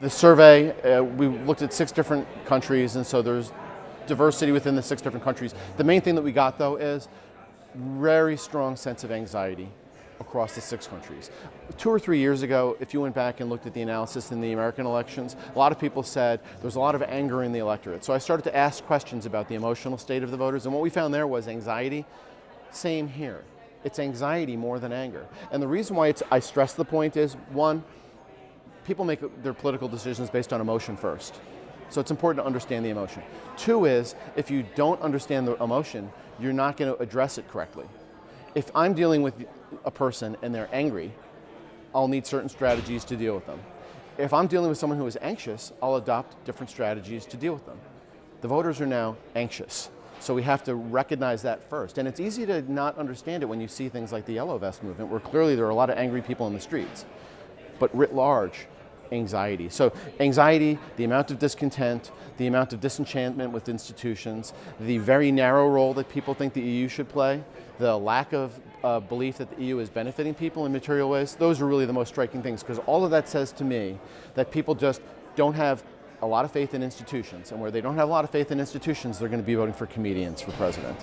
The survey, we looked at 6 different countries, and so there's diversity within the 6 different countries. The main thing that we got, though, is very strong sense of anxiety across the 6 countries. 2 or 3 years ago, if you went back and looked at the analysis in the American elections, a lot of people said there's a lot of anger in the electorate. So I started to ask questions about the emotional state of the voters, and what we found there was anxiety. Same here. It's anxiety more than anger. And the reason why I stress the point is, one, people make their political decisions based on emotion first. So it's important to understand the emotion. 2 is, if you don't understand the emotion, you're not going to address it correctly. If I'm dealing with a person and they're angry, I'll need certain strategies to deal with them. If I'm dealing with someone who is anxious, I'll adopt different strategies to deal with them. The voters are now anxious. So we have to recognize that first. And it's easy to not understand it when you see things like the Yellow Vest movement, where clearly there are a lot of angry people in the streets. But writ large, anxiety. So anxiety, the amount of discontent, the amount of disenchantment with institutions, the very narrow role that people think the EU should play, the lack of belief that the EU is benefiting people in material ways, those are really the most striking things, because all of that says to me that people just don't have a lot of faith in institutions, and where they don't have a lot of faith in institutions, they're going to be voting for comedians for president.